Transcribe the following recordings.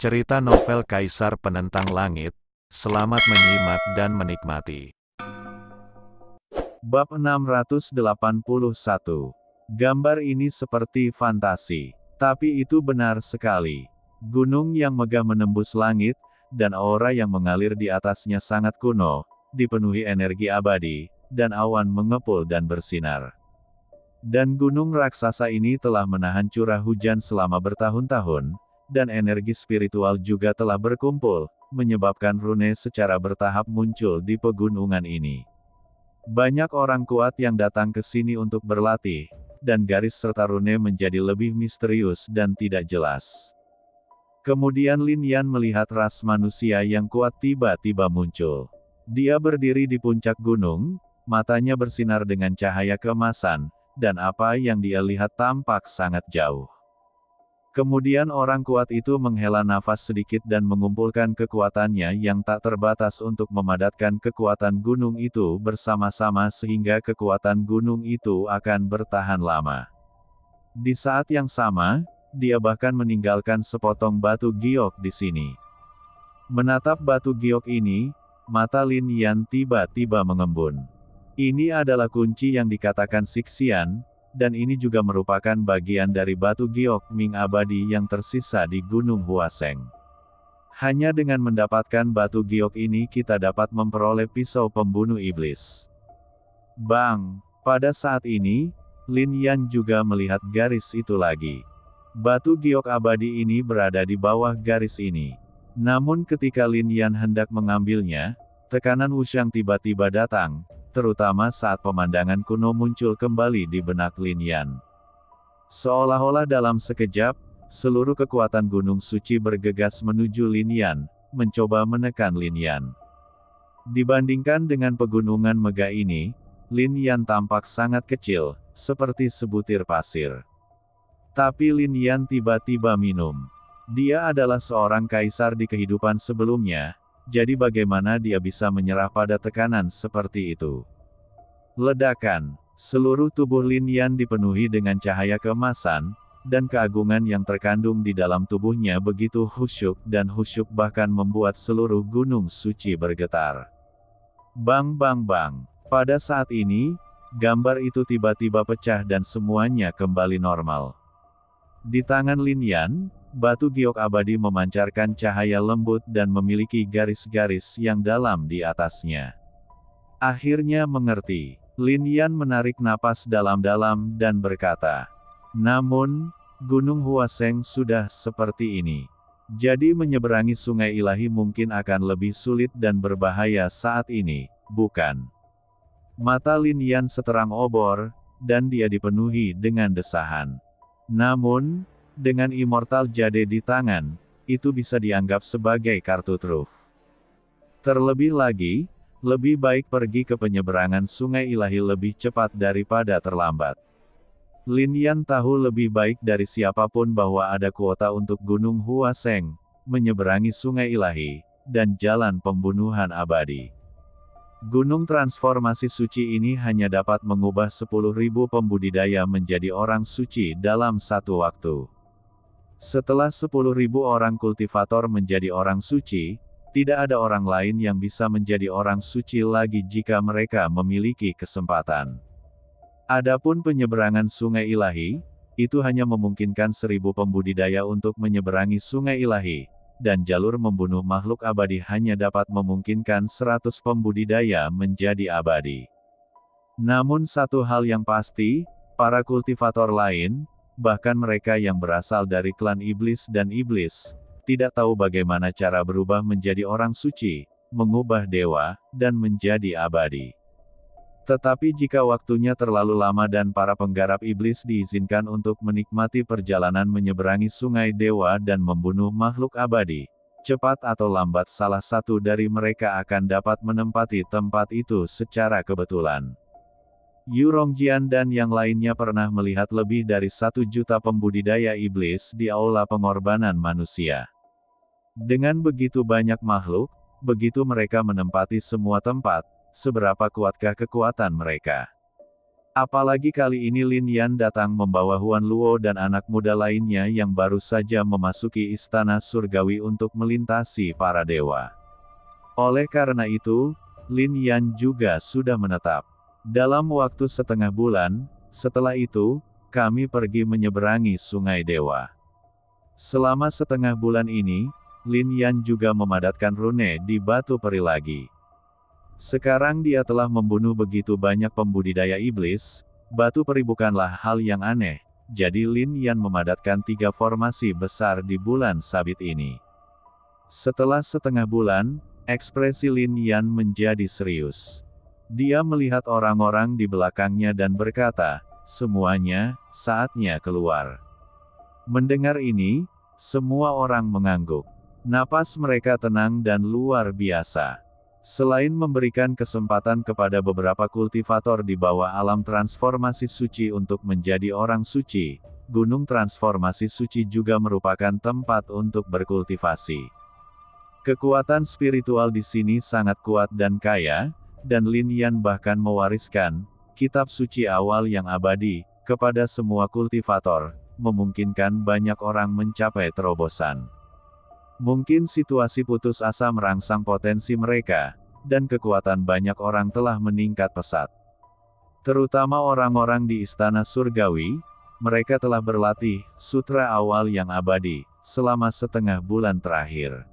Cerita novel Kaisar Penentang Langit. Selamat menyimak dan menikmati. Bab 681. Gambar ini seperti fantasi. Tapi itu benar sekali. Gunung yang megah menembus langit, dan aura yang mengalir di atasnya sangat kuno, dipenuhi energi abadi, dan awan mengepul dan bersinar. Dan gunung raksasa ini telah menahan curah hujan selama bertahun-tahun, dan energi spiritual juga telah berkumpul, menyebabkan rune secara bertahap muncul di pegunungan ini. Banyak orang kuat yang datang ke sini untuk berlatih, dan garis serta rune menjadi lebih misterius dan tidak jelas. Kemudian Lin Yan melihat ras manusia yang kuat tiba-tiba muncul. Dia berdiri di puncak gunung, matanya bersinar dengan cahaya keemasan, dan apa yang dia lihat tampak sangat jauh. Kemudian orang kuat itu menghela nafas sedikit dan mengumpulkan kekuatannya yang tak terbatas untuk memadatkan kekuatan gunung itu bersama-sama sehingga kekuatan gunung itu akan bertahan lama. Di saat yang sama, dia bahkan meninggalkan sepotong batu giok di sini. Menatap batu giok ini, mata Lin Yan tiba-tiba mengembun. Ini adalah kunci yang dikatakan Sixian, dan ini juga merupakan bagian dari batu giok Ming abadi yang tersisa di Gunung Huaseng. Hanya dengan mendapatkan batu giok ini kita dapat memperoleh pisau pembunuh iblis. Bang! Pada saat ini, Lin Yan juga melihat garis itu lagi. Batu giok abadi ini berada di bawah garis ini. Namun ketika Lin Yan hendak mengambilnya, tekanan wushang tiba-tiba datang, terutama saat pemandangan kuno muncul kembali di benak Lin Yan. Seolah-olah dalam sekejap, seluruh kekuatan gunung suci bergegas menuju Lin Yan, mencoba menekan Lin Yan. Dibandingkan dengan pegunungan megah ini, Lin Yan tampak sangat kecil, seperti sebutir pasir. Tapi Lin Yan tiba-tiba minum. Dia adalah seorang kaisar di kehidupan sebelumnya, jadi bagaimana dia bisa menyerah pada tekanan seperti itu? Ledakan. Seluruh tubuh Lin Yan dipenuhi dengan cahaya keemasan, dan keagungan yang terkandung di dalam tubuhnya begitu khusyuk dan khusyuk bahkan membuat seluruh gunung suci bergetar. Bang bang bang. Pada saat ini, gambar itu tiba-tiba pecah dan semuanya kembali normal. Di tangan Lin Yan, batu giok abadi memancarkan cahaya lembut dan memiliki garis-garis yang dalam di atasnya. Akhirnya mengerti. Lin Yan menarik napas dalam-dalam dan berkata, "Namun, Gunung Huaseng sudah seperti ini. Jadi menyeberangi sungai ilahi mungkin akan lebih sulit dan berbahaya saat ini, bukan?" Mata Lin Yan seterang obor, dan dia dipenuhi dengan desahan. Namun, dengan immortal jade di tangan, itu bisa dianggap sebagai kartu truf. Terlebih lagi, lebih baik pergi ke penyeberangan sungai ilahi lebih cepat daripada terlambat. Lin Yan tahu lebih baik dari siapapun bahwa ada kuota untuk Gunung Huaseng, menyeberangi sungai ilahi, dan jalan pembunuhan abadi. Gunung transformasi suci ini hanya dapat mengubah 10.000 pembudidaya menjadi orang suci dalam satu waktu. Setelah 10.000 orang kultivator menjadi orang suci, tidak ada orang lain yang bisa menjadi orang suci lagi jika mereka memiliki kesempatan. Adapun penyeberangan sungai ilahi, itu hanya memungkinkan 1.000 pembudidaya untuk menyeberangi sungai ilahi, dan jalur membunuh makhluk abadi hanya dapat memungkinkan 100 pembudidaya menjadi abadi. Namun satu hal yang pasti, para kultivator lain, bahkan mereka yang berasal dari klan iblis dan iblis, tidak tahu bagaimana cara berubah menjadi orang suci, mengubah dewa, dan menjadi abadi. Tetapi jika waktunya terlalu lama dan para penggarap iblis diizinkan untuk menikmati perjalanan menyeberangi sungai dewa dan membunuh makhluk abadi, cepat atau lambat salah satu dari mereka akan dapat menempati tempat itu secara kebetulan. Yu Rongjian dan yang lainnya pernah melihat lebih dari 1 juta pembudidaya iblis di aula pengorbanan manusia. Dengan begitu banyak makhluk, begitu mereka menempati semua tempat, seberapa kuatkah kekuatan mereka? Apalagi kali ini Lin Yan datang membawa Huan Luo dan anak muda lainnya yang baru saja memasuki istana surgawi untuk melintasi para dewa. Oleh karena itu, Lin Yan juga sudah menetap. Dalam waktu setengah bulan, setelah itu, kami pergi menyeberangi Sungai Dewa. Selama setengah bulan ini, Lin Yan juga memadatkan rune di batu peri lagi. Sekarang dia telah membunuh begitu banyak pembudidaya iblis, batu peri bukanlah hal yang aneh, jadi Lin Yan memadatkan 3 formasi besar di bulan sabit ini. Setelah setengah bulan, ekspresi Lin Yan menjadi serius. Dia melihat orang-orang di belakangnya dan berkata, "Semuanya, saatnya keluar." Mendengar ini, semua orang mengangguk. Napas mereka tenang dan luar biasa. Selain memberikan kesempatan kepada beberapa kultivator di bawah alam transformasi suci untuk menjadi orang suci, Gunung Transformasi Suci juga merupakan tempat untuk berkultivasi. Kekuatan spiritual di sini sangat kuat dan kaya, dan Lin Yan bahkan mewariskan kitab suci awal yang abadi kepada semua kultivator, memungkinkan banyak orang mencapai terobosan. Mungkin situasi putus asa merangsang potensi mereka, dan kekuatan banyak orang telah meningkat pesat. Terutama orang-orang di istana surgawi, mereka telah berlatih sutra awal yang abadi selama setengah bulan terakhir.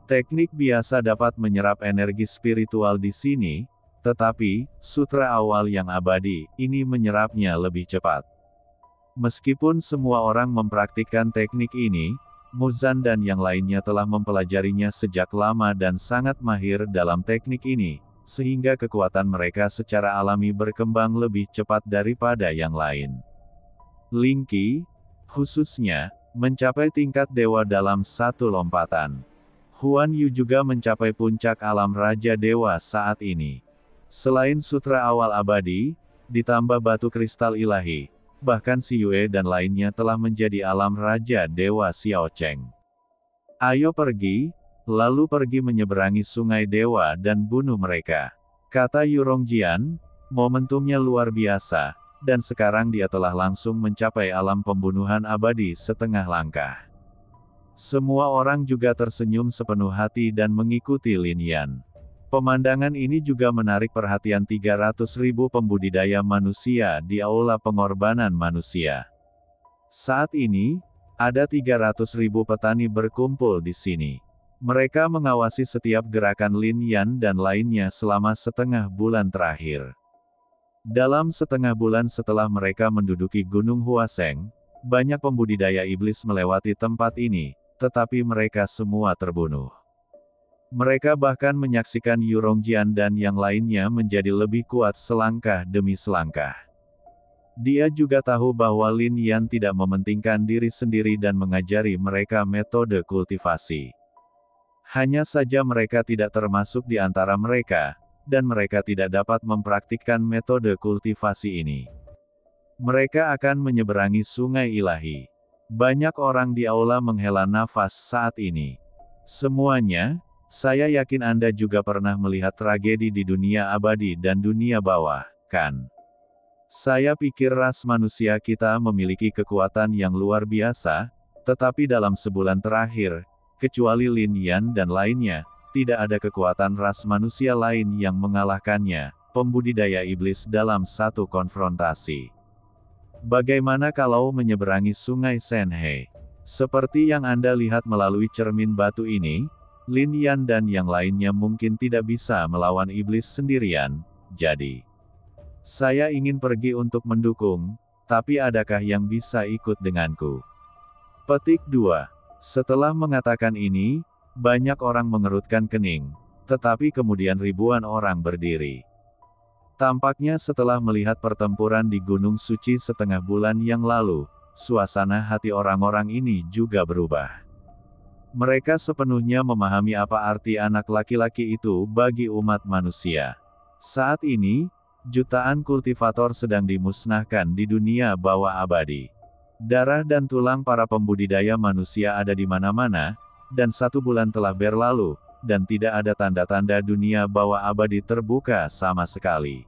Teknik biasa dapat menyerap energi spiritual di sini, tetapi sutra awal yang abadi ini menyerapnya lebih cepat. Meskipun semua orang mempraktikkan teknik ini, Muzan dan yang lainnya telah mempelajarinya sejak lama dan sangat mahir dalam teknik ini, sehingga kekuatan mereka secara alami berkembang lebih cepat daripada yang lain. Ling Qi, khususnya, mencapai tingkat dewa dalam satu lompatan. Huan Yu juga mencapai puncak alam Raja Dewa saat ini. Selain sutra awal abadi, ditambah batu kristal ilahi, bahkan Si Yue dan lainnya telah menjadi alam Raja Dewa Xiao Cheng. Ayo pergi, lalu pergi menyeberangi Sungai Dewa dan bunuh mereka. Kata Yurongjian, momentumnya luar biasa, dan sekarang dia telah langsung mencapai alam pembunuhan abadi setengah langkah. Semua orang juga tersenyum sepenuh hati dan mengikuti Lin Yan. Pemandangan ini juga menarik perhatian 300.000 pembudidaya manusia di aula pengorbanan manusia. Saat ini, ada 300.000 petani berkumpul di sini. Mereka mengawasi setiap gerakan Lin Yan dan lainnya selama setengah bulan terakhir. Dalam setengah bulan setelah mereka menduduki Gunung Huaseng, banyak pembudidaya iblis melewati tempat ini, tetapi mereka semua terbunuh. Mereka bahkan menyaksikan Yurongjian dan yang lainnya menjadi lebih kuat selangkah demi selangkah. Dia juga tahu bahwa Lin Yan tidak mementingkan diri sendiri dan mengajari mereka metode kultivasi. Hanya saja mereka tidak termasuk di antara mereka, dan mereka tidak dapat mempraktikkan metode kultivasi ini. Mereka akan menyeberangi Sungai Ilahi. Banyak orang di aula menghela nafas saat ini. Semuanya, saya yakin Anda juga pernah melihat tragedi di dunia abadi dan dunia bawah, kan? Saya pikir ras manusia kita memiliki kekuatan yang luar biasa, tetapi dalam sebulan terakhir, kecuali Lin Yan dan lainnya, tidak ada kekuatan ras manusia lain yang mengalahkannya, pembudidaya iblis dalam satu konfrontasi. Bagaimana kalau menyeberangi Sungai Shenhe? Seperti yang Anda lihat melalui cermin batu ini, Lin Yan dan yang lainnya mungkin tidak bisa melawan iblis sendirian, jadi saya ingin pergi untuk mendukung, tapi adakah yang bisa ikut denganku? Petik 2. Setelah mengatakan ini, banyak orang mengerutkan kening, tetapi kemudian ribuan orang berdiri. Tampaknya setelah melihat pertempuran di Gunung Suci setengah bulan yang lalu, suasana hati orang-orang ini juga berubah. Mereka sepenuhnya memahami apa arti anak laki-laki itu bagi umat manusia. Saat ini, jutaan kultivator sedang dimusnahkan di dunia bawah abadi. Darah dan tulang para pembudidaya manusia ada di mana-mana, dan 1 bulan telah berlalu, dan tidak ada tanda-tanda dunia bawah abadi terbuka sama sekali.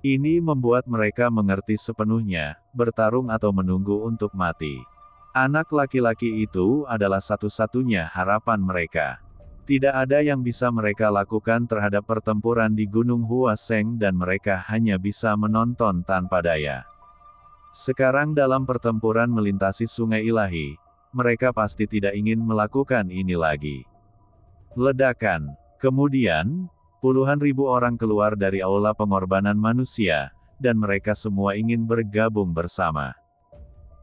Ini membuat mereka mengerti sepenuhnya, bertarung atau menunggu untuk mati. Anak laki-laki itu adalah satu-satunya harapan mereka. Tidak ada yang bisa mereka lakukan terhadap pertempuran di Gunung Huaseng dan mereka hanya bisa menonton tanpa daya. Sekarang dalam pertempuran melintasi sungai ilahi, mereka pasti tidak ingin melakukan ini lagi. Ledakan. Kemudian, puluhan ribu orang keluar dari aula pengorbanan manusia, dan mereka semua ingin bergabung bersama.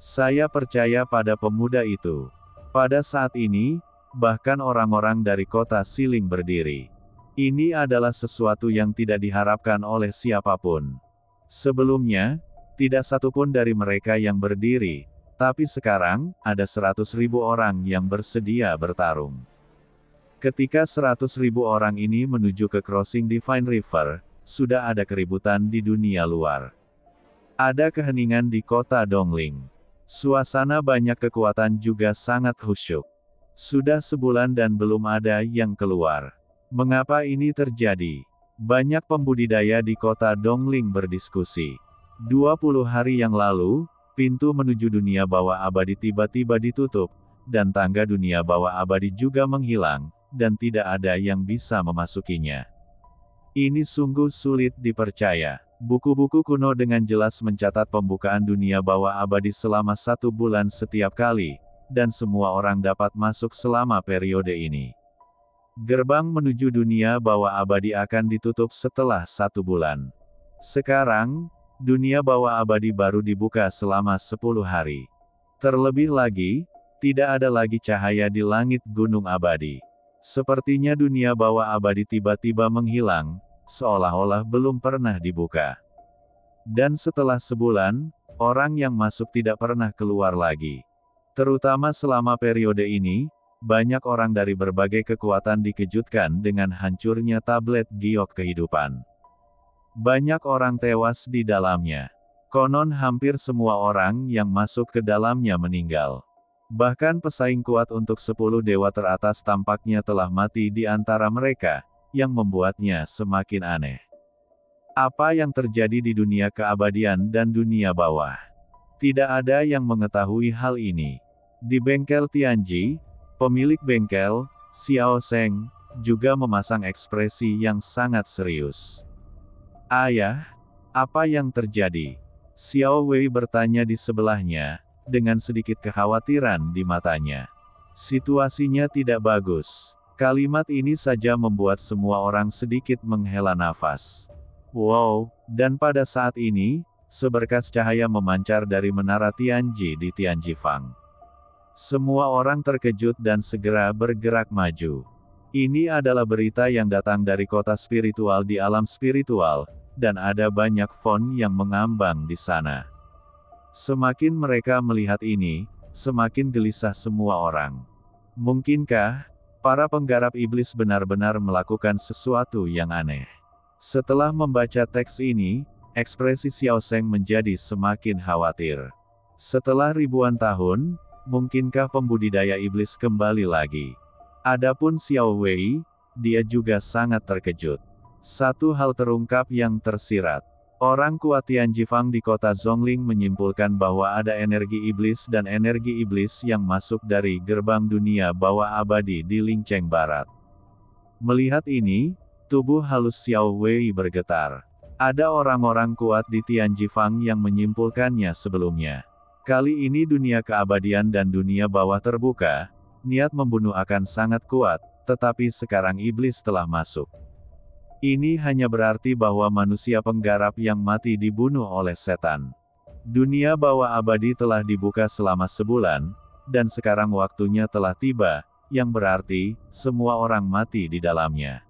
Saya percaya pada pemuda itu. Pada saat ini, bahkan orang-orang dari kota Siling berdiri. Ini adalah sesuatu yang tidak diharapkan oleh siapapun. Sebelumnya, tidak satupun dari mereka yang berdiri, tapi sekarang, ada 100.000 orang yang bersedia bertarung. Ketika 100.000 orang ini menuju ke crossing Divine River, sudah ada keributan di dunia luar. Ada keheningan di kota Dongling. Suasana banyak kekuatan juga sangat khusyuk. Sudah sebulan dan belum ada yang keluar. Mengapa ini terjadi? Banyak pembudidaya di kota Dongling berdiskusi. 20 hari yang lalu, pintu menuju dunia bawah abadi tiba-tiba ditutup, dan tangga dunia bawah abadi juga menghilang, dan tidak ada yang bisa memasukinya. Ini sungguh sulit dipercaya. Buku-buku kuno dengan jelas mencatat pembukaan dunia bawah abadi selama 1 bulan setiap kali, dan semua orang dapat masuk selama periode ini. Gerbang menuju dunia bawah abadi akan ditutup setelah 1 bulan. Sekarang, dunia bawah abadi baru dibuka selama 10 hari. Terlebih lagi, tidak ada lagi cahaya di langit gunung abadi. Sepertinya dunia bawah abadi tiba-tiba menghilang, seolah-olah belum pernah dibuka. Dan setelah sebulan, orang yang masuk tidak pernah keluar lagi. Terutama selama periode ini, banyak orang dari berbagai kekuatan dikejutkan dengan hancurnya tablet giok kehidupan. Banyak orang tewas di dalamnya. Konon hampir semua orang yang masuk ke dalamnya meninggal. Bahkan pesaing kuat untuk 10 dewa teratas tampaknya telah mati di antara mereka, yang membuatnya semakin aneh. Apa yang terjadi di dunia keabadian dan dunia bawah? Tidak ada yang mengetahui hal ini. Di bengkel Tianji, pemilik bengkel, Xiao Zheng, juga memasang ekspresi yang sangat serius. Ayah, apa yang terjadi? Xiao Wei bertanya di sebelahnya, dengan sedikit kekhawatiran di matanya. Situasinya tidak bagus. Kalimat ini saja membuat semua orang sedikit menghela nafas. Wow, dan pada saat ini, seberkas cahaya memancar dari menara Tianji di Tianjifang. Semua orang terkejut dan segera bergerak maju. Ini adalah berita yang datang dari kota spiritual di alam spiritual, dan ada banyak font yang mengambang di sana. Semakin mereka melihat ini, semakin gelisah semua orang. Mungkinkah para penggarap iblis benar-benar melakukan sesuatu yang aneh? Setelah membaca teks ini, ekspresi Xiao Zheng menjadi semakin khawatir. Setelah ribuan tahun, mungkinkah pembudidaya iblis kembali lagi? Adapun Xiao Wei, dia juga sangat terkejut. Satu hal terungkap yang tersirat. Orang kuat Tianjifang di kota Zhongling menyimpulkan bahwa ada energi iblis dan energi iblis yang masuk dari gerbang dunia bawah abadi di Lingcheng Barat. Melihat ini, tubuh halus Xiao Wei bergetar. Ada orang-orang kuat di Tianjifang yang menyimpulkannya sebelumnya. Kali ini dunia keabadian dan dunia bawah terbuka, niat membunuh akan sangat kuat, tetapi sekarang iblis telah masuk. Ini hanya berarti bahwa manusia penggarap yang mati dibunuh oleh setan. Dunia bawah abadi telah dibuka selama sebulan, dan sekarang waktunya telah tiba, yang berarti, semua orang mati di dalamnya.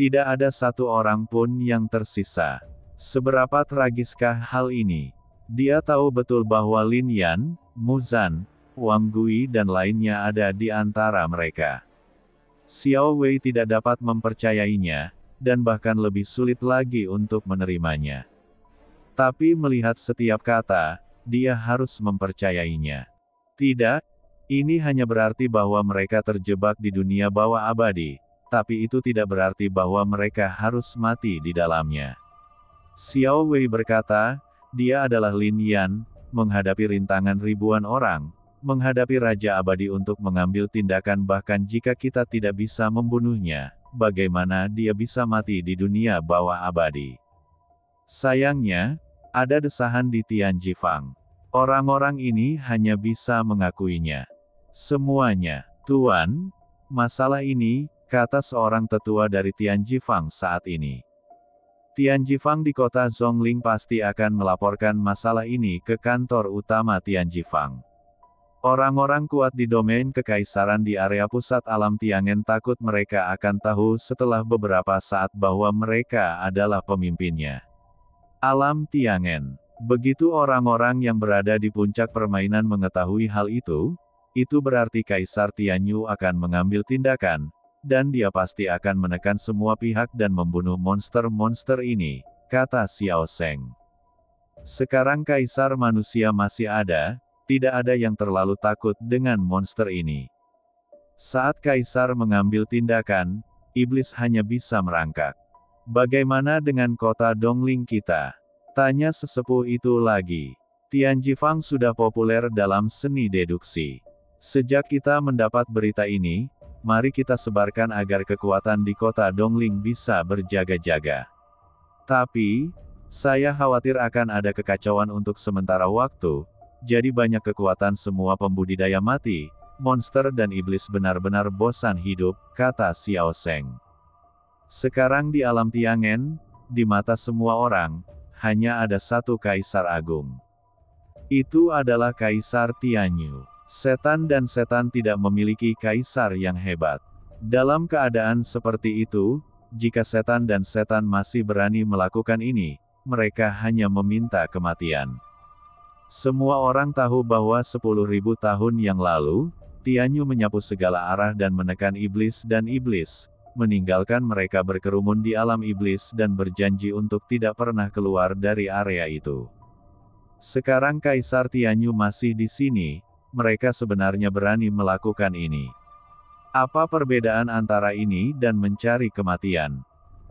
Tidak ada satu orang pun yang tersisa. Seberapa tragiskah hal ini? Dia tahu betul bahwa Lin Yan, Mu Zan, Wang Gui dan lainnya ada di antara mereka. Xiao Wei tidak dapat mempercayainya, dan bahkan lebih sulit lagi untuk menerimanya. Tapi melihat setiap kata, dia harus mempercayainya. Tidak, ini hanya berarti bahwa mereka terjebak di dunia bawah abadi, tapi itu tidak berarti bahwa mereka harus mati di dalamnya. Xiao Wei berkata, dia adalah Lin Yan, menghadapi rintangan ribuan orang, menghadapi Raja Abadi untuk mengambil tindakan bahkan jika kita tidak bisa membunuhnya, bagaimana dia bisa mati di dunia bawah abadi. Sayangnya, ada desahan di Tianjifang. Orang-orang ini hanya bisa mengakuinya. Semuanya, Tuan, masalah ini, kata seorang tetua dari Tianjifang saat ini. Tianjifang di kota Zhongling pasti akan melaporkan masalah ini ke kantor utama Tianjifang. Orang-orang kuat di domain kekaisaran di area pusat alam Tiangen takut mereka akan tahu setelah beberapa saat bahwa mereka adalah pemimpinnya. Alam Tiangen. Begitu orang-orang yang berada di puncak permainan mengetahui hal itu berarti Kaisar Tianyu akan mengambil tindakan, dan dia pasti akan menekan semua pihak dan membunuh monster-monster ini, kata Xiao Zheng. Sekarang Kaisar manusia masih ada, tidak ada yang terlalu takut dengan monster ini. Saat Kaisar mengambil tindakan, iblis hanya bisa merangkak. Bagaimana dengan kota Dongling kita? Tanya sesepuh itu lagi. Tianjifang sudah populer dalam seni deduksi. Sejak kita mendapat berita ini, mari kita sebarkan agar kekuatan di kota Dongling bisa berjaga-jaga. Tapi, saya khawatir akan ada kekacauan untuk sementara waktu, jadi banyak kekuatan semua pembudidaya mati, monster dan iblis benar-benar bosan hidup, kata Xiao Zheng. Sekarang di alam Tiangen, di mata semua orang, hanya ada satu kaisar agung. Itu adalah Kaisar Tianyu. Setan dan setan tidak memiliki kaisar yang hebat. Dalam keadaan seperti itu, jika setan dan setan masih berani melakukan ini, mereka hanya meminta kematian. Semua orang tahu bahwa 10.000 tahun yang lalu, Tianyu menyapu segala arah dan menekan iblis dan iblis, meninggalkan mereka berkerumun di alam iblis dan berjanji untuk tidak pernah keluar dari area itu. Sekarang Kaisar Tianyu masih di sini, mereka sebenarnya berani melakukan ini. Apa perbedaan antara ini dan mencari kematian?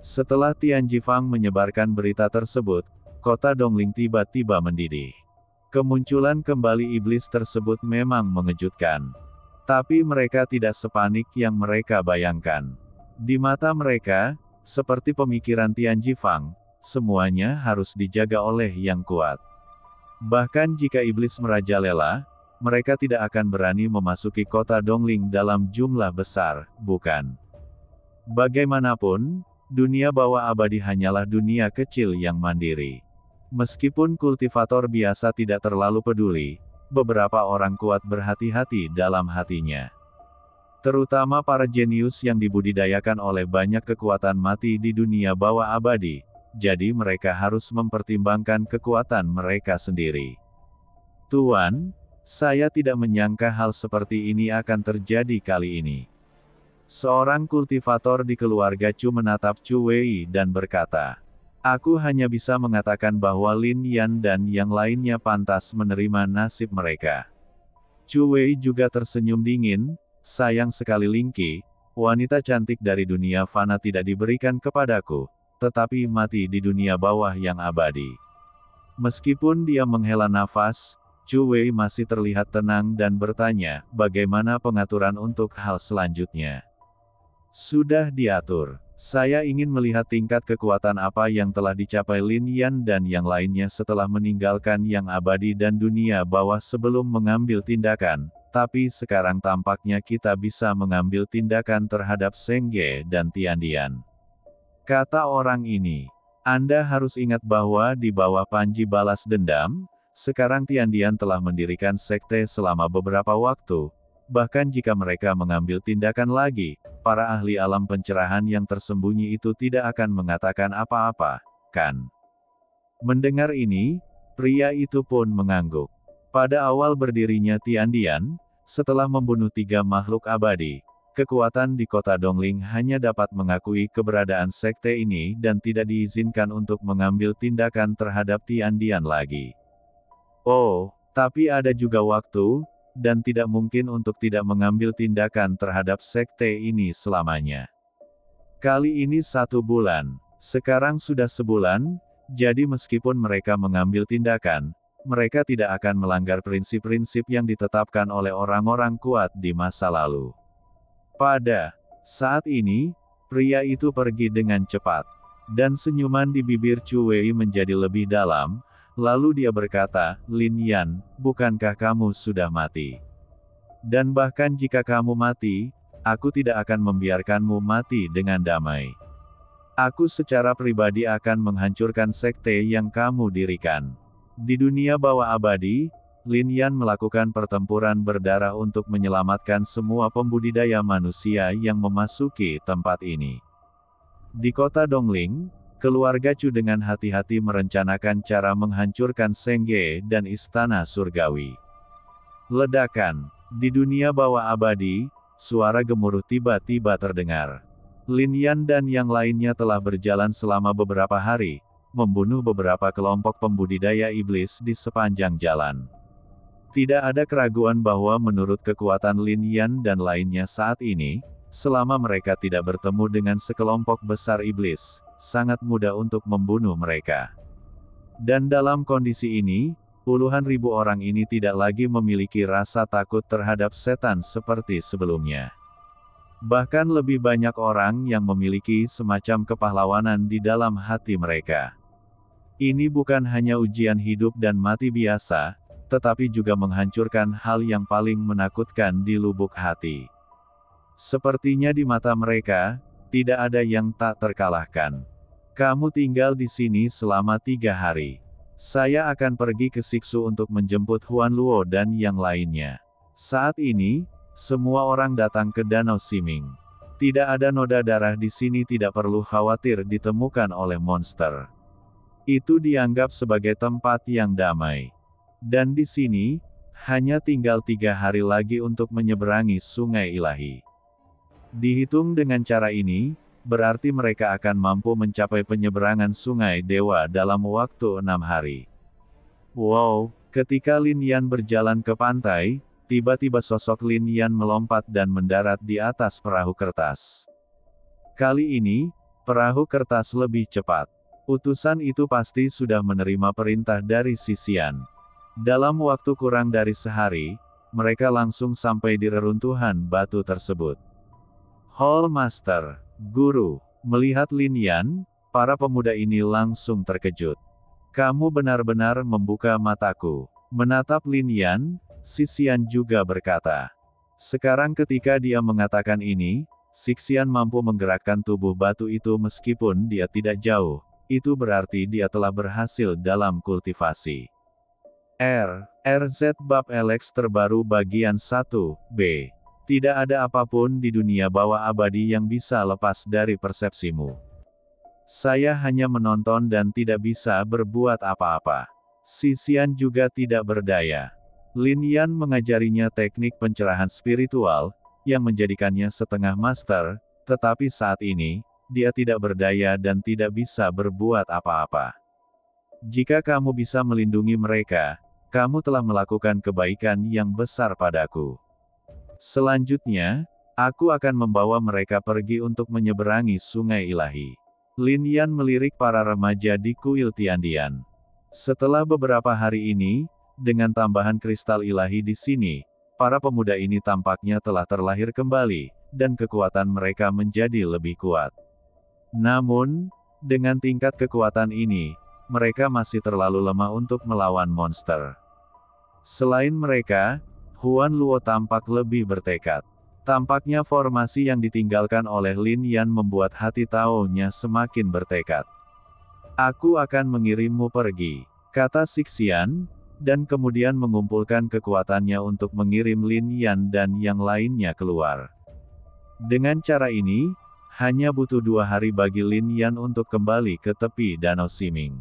Setelah Tianjifang menyebarkan berita tersebut, kota Dongling tiba-tiba mendidih. Kemunculan kembali iblis tersebut memang mengejutkan. Tapi mereka tidak sepanik yang mereka bayangkan. Di mata mereka, seperti pemikiran Tianjifang, semuanya harus dijaga oleh yang kuat. Bahkan jika iblis merajalela, mereka tidak akan berani memasuki kota Dongling dalam jumlah besar, bukan? Bagaimanapun, dunia bawah abadi hanyalah dunia kecil yang mandiri. Meskipun kultivator biasa tidak terlalu peduli, beberapa orang kuat berhati-hati dalam hatinya. Terutama para jenius yang dibudidayakan oleh banyak kekuatan mati di dunia bawah abadi, jadi mereka harus mempertimbangkan kekuatan mereka sendiri. Tuan, saya tidak menyangka hal seperti ini akan terjadi kali ini. Seorang kultivator di keluarga Chu menatap Chu Wei dan berkata, aku hanya bisa mengatakan bahwa Lin Yan dan yang lainnya pantas menerima nasib mereka. Chu Wei juga tersenyum dingin. Sayang sekali Lingqi, wanita cantik dari dunia fana tidak diberikan kepadaku, tetapi mati di dunia bawah yang abadi. Meskipun dia menghela nafas, Chu Wei masih terlihat tenang dan bertanya, bagaimana pengaturan untuk hal selanjutnya? Sudah diatur. Saya ingin melihat tingkat kekuatan apa yang telah dicapai Lin Yan dan yang lainnya setelah meninggalkan yang abadi dan dunia bawah sebelum mengambil tindakan. Tapi sekarang tampaknya kita bisa mengambil tindakan terhadap Zheng Ge dan Tiandian. Kata orang ini, Anda harus ingat bahwa di bawah panji balas dendam, sekarang Tiandian telah mendirikan sekte selama beberapa waktu, bahkan jika mereka mengambil tindakan lagi, para ahli alam pencerahan yang tersembunyi itu tidak akan mengatakan apa-apa, kan? Mendengar ini, pria itu pun mengangguk. Pada awal berdirinya Tiandian, setelah membunuh 3 makhluk abadi, kekuatan di kota Dongling hanya dapat mengakui keberadaan sekte ini dan tidak diizinkan untuk mengambil tindakan terhadap Tiandian lagi. Oh, tapi ada juga waktu, dan tidak mungkin untuk tidak mengambil tindakan terhadap sekte ini selamanya. Kali ini 1 bulan, sekarang sudah sebulan, Jadi meskipun mereka mengambil tindakan, mereka tidak akan melanggar prinsip-prinsip yang ditetapkan oleh orang-orang kuat di masa lalu. Pada saat ini, pria itu pergi dengan cepat. Dan senyuman di bibir Chu Wei menjadi lebih dalam, lalu dia berkata, "Lin Yan, bukankah kamu sudah mati? Dan bahkan jika kamu mati, aku tidak akan membiarkanmu mati dengan damai. Aku secara pribadi akan menghancurkan sekte yang kamu dirikan." Di dunia bawah abadi, Lin Yan melakukan pertempuran berdarah untuk menyelamatkan semua pembudidaya manusia yang memasuki tempat ini. Di kota Dongling, keluarga Chu dengan hati-hati merencanakan cara menghancurkan Sengge dan istana surgawi. Ledakan. Di dunia bawah abadi, suara gemuruh tiba-tiba terdengar. Lin Yan dan yang lainnya telah berjalan selama beberapa hari, membunuh beberapa kelompok pembudidaya iblis di sepanjang jalan. Tidak ada keraguan bahwa menurut kekuatan Lin Yan dan lainnya saat ini, selama mereka tidak bertemu dengan sekelompok besar iblis, sangat mudah untuk membunuh mereka. Dan dalam kondisi ini, puluhan ribu orang ini tidak lagi memiliki rasa takut terhadap setan seperti sebelumnya. Bahkan lebih banyak orang yang memiliki semacam kepahlawanan di dalam hati mereka. Ini bukan hanya ujian hidup dan mati biasa, tetapi juga menghancurkan hal yang paling menakutkan di lubuk hati. Sepertinya di mata mereka, tidak ada yang tak terkalahkan. Kamu tinggal di sini selama 3 hari. Saya akan pergi ke Siksu untuk menjemput Huan Luo dan yang lainnya. Saat ini, semua orang datang ke Danau Siming. Tidak ada noda darah di sini, tidak perlu khawatir ditemukan oleh monster. Itu dianggap sebagai tempat yang damai. Dan di sini, hanya tinggal 3 hari lagi untuk menyeberangi Sungai Ilahi. Dihitung dengan cara ini, berarti mereka akan mampu mencapai penyeberangan Sungai Dewa dalam waktu 6 hari. Wow, ketika Lin Yan berjalan ke pantai, tiba-tiba sosok Lin Yan melompat dan mendarat di atas perahu kertas. Kali ini, perahu kertas lebih cepat. Utusan itu pasti sudah menerima perintah dari Sisian. Dalam waktu kurang dari sehari, mereka langsung sampai di reruntuhan batu tersebut. Hall Master, Guru, melihat Lin Yan, para pemuda ini langsung terkejut. Kamu benar-benar membuka mataku. Menatap Lin Yan, Sisian juga berkata. Sekarang ketika dia mengatakan ini, Sisian mampu menggerakkan tubuh batu itu meskipun dia tidak jauh. Itu berarti dia telah berhasil dalam kultivasi. RZ Bab Alex terbaru bagian 1b. Tidak ada apapun di dunia bawah abadi yang bisa lepas dari persepsimu. Saya hanya menonton dan tidak bisa berbuat apa-apa. Sisian juga tidak berdaya. Lin Yan mengajarinya teknik pencerahan spiritual, yang menjadikannya setengah master, tetapi saat ini, dia tidak berdaya dan tidak bisa berbuat apa-apa. Jika kamu bisa melindungi mereka, kamu telah melakukan kebaikan yang besar padaku. Selanjutnya, aku akan membawa mereka pergi untuk menyeberangi Sungai Ilahi. Lin Yan melirik para remaja di kuil Tiandian. Setelah beberapa hari ini, dengan tambahan kristal ilahi di sini, para pemuda ini tampaknya telah terlahir kembali, dan kekuatan mereka menjadi lebih kuat. Namun, dengan tingkat kekuatan ini, mereka masih terlalu lemah untuk melawan monster. Selain mereka, Huan Luo tampak lebih bertekad. Tampaknya formasi yang ditinggalkan oleh Lin Yan membuat hati Tao-nya semakin bertekad. Aku akan mengirimmu pergi, kata Sisian, dan kemudian mengumpulkan kekuatannya untuk mengirim Lin Yan dan yang lainnya keluar. Dengan cara ini, hanya butuh 2 hari bagi Lin Yan untuk kembali ke tepi Danau Siming.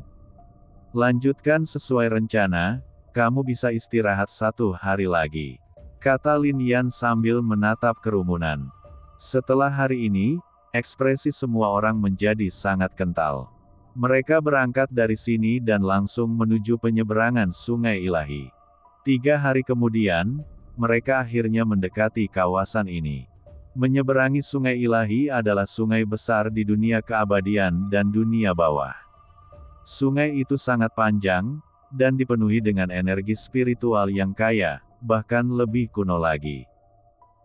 Lanjutkan sesuai rencana, kamu bisa istirahat 1 hari lagi, kata Lin Yan sambil menatap kerumunan. Setelah hari ini, ekspresi semua orang menjadi sangat kental. Mereka berangkat dari sini dan langsung menuju penyeberangan Sungai Ilahi. 3 hari kemudian, mereka akhirnya mendekati kawasan ini. Menyeberangi Sungai Ilahi adalah sungai besar di dunia keabadian dan dunia bawah. Sungai itu sangat panjang, dan dipenuhi dengan energi spiritual yang kaya, bahkan lebih kuno lagi.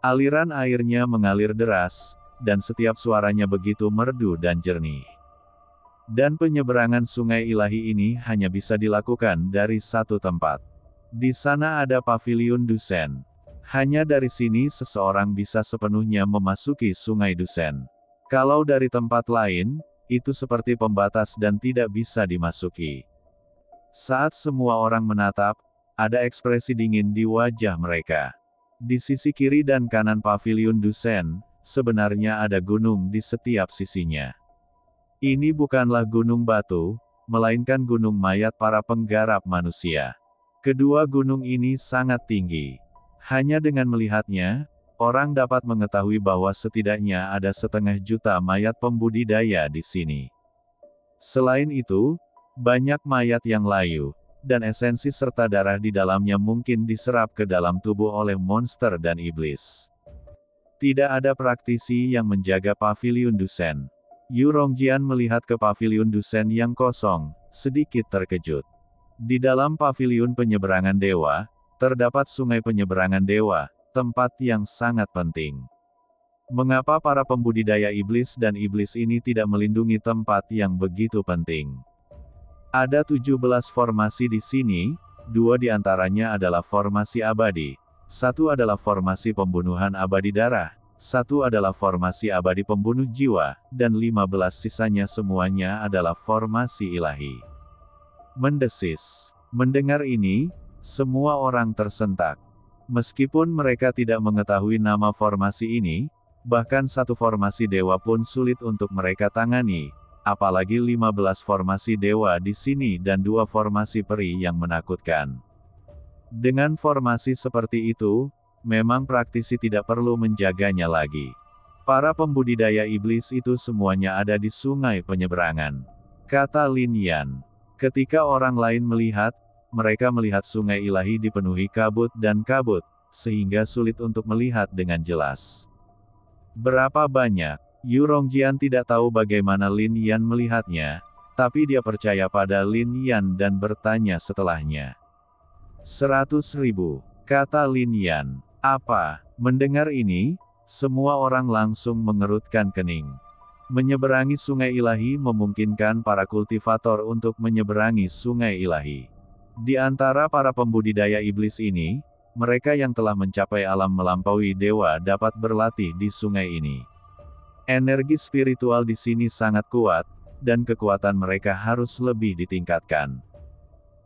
Aliran airnya mengalir deras, dan setiap suaranya begitu merdu dan jernih. Dan penyeberangan sungai ilahi ini hanya bisa dilakukan dari satu tempat. Di sana ada Paviliun Dusen. Hanya dari sini seseorang bisa sepenuhnya memasuki Sungai Dusen. Kalau dari tempat lain, itu seperti pembatas dan tidak bisa dimasuki. Saat semua orang menatap, ada ekspresi dingin di wajah mereka. Di sisi kiri dan kanan Paviliun Dusen, sebenarnya ada gunung di setiap sisinya. Ini bukanlah gunung batu, melainkan gunung mayat para penggarap manusia. Kedua gunung ini sangat tinggi. Hanya dengan melihatnya, orang dapat mengetahui bahwa setidaknya ada 1,5 juta mayat pembudidaya di sini. Selain itu, banyak mayat yang layu, dan esensi serta darah di dalamnya mungkin diserap ke dalam tubuh oleh monster dan iblis. Tidak ada praktisi yang menjaga Paviliun Dusen. Yu Rongjian melihat ke Paviliun Dusen yang kosong, sedikit terkejut. Di dalam Paviliun Penyeberangan Dewa, terdapat Sungai Penyeberangan Dewa, tempat yang sangat penting. Mengapa para pembudidaya iblis dan iblis ini tidak melindungi tempat yang begitu penting? Ada 17 formasi di sini, 2 diantaranya adalah formasi abadi, 1 adalah formasi pembunuhan abadi darah, 1 adalah formasi abadi pembunuh jiwa, dan 15 sisanya semuanya adalah formasi ilahi. Mendesis. Mendengar ini, semua orang tersentak. Meskipun mereka tidak mengetahui nama formasi ini, bahkan 1 formasi dewa pun sulit untuk mereka tangani, apalagi 15 formasi dewa di sini dan 2 formasi peri yang menakutkan. Dengan formasi seperti itu, memang praktisi tidak perlu menjaganya lagi. Para pembudidaya iblis itu semuanya ada di Sungai Penyeberangan. Kata Lin Yan. Ketika orang lain melihat, mereka melihat sungai ilahi dipenuhi kabut dan kabut, sehingga sulit untuk melihat dengan jelas. Berapa banyak? Yu Rongjian tidak tahu bagaimana Lin Yan melihatnya, tapi dia percaya pada Lin Yan dan bertanya setelahnya. 100.000, kata Lin Yan. Apa? Mendengar ini, semua orang langsung mengerutkan kening. Menyeberangi sungai ilahi memungkinkan para kultivator untuk menyeberangi sungai ilahi. Di antara para pembudidaya iblis ini, mereka yang telah mencapai alam melampaui dewa dapat berlatih di sungai ini. Energi spiritual di sini sangat kuat, dan kekuatan mereka harus lebih ditingkatkan.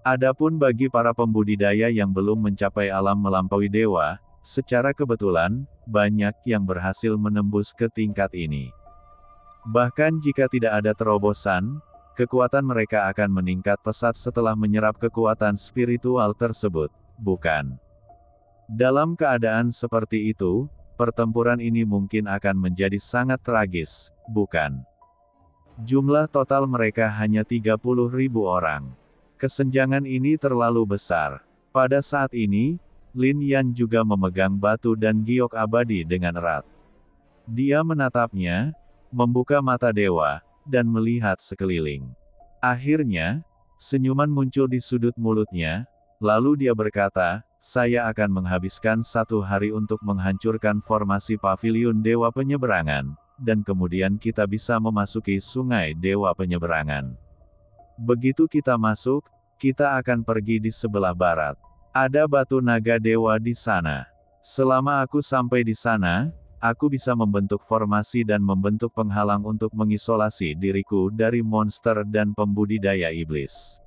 Adapun bagi para pembudidaya yang belum mencapai alam melampaui dewa, secara kebetulan, banyak yang berhasil menembus ke tingkat ini. Bahkan jika tidak ada terobosan, kekuatan mereka akan meningkat pesat setelah menyerap kekuatan spiritual tersebut, bukan? Dalam keadaan seperti itu, pertempuran ini mungkin akan menjadi sangat tragis, bukan? Jumlah total mereka hanya 30.000 orang. Kesenjangan ini terlalu besar. Pada saat ini, Lin Yan juga memegang batu dan giok abadi dengan erat. Dia menatapnya, membuka mata dewa, dan melihat sekeliling. Akhirnya, senyuman muncul di sudut mulutnya, lalu dia berkata, "Saya akan menghabiskan 1 hari untuk menghancurkan formasi Paviliun Dewa Penyeberangan, dan kemudian kita bisa memasuki Sungai Dewa Penyeberangan. Begitu kita masuk, kita akan pergi di sebelah barat. Ada batu naga dewa di sana. Selama aku sampai di sana, aku bisa membentuk formasi dan membentuk penghalang untuk mengisolasi diriku dari monster dan pembudidaya iblis."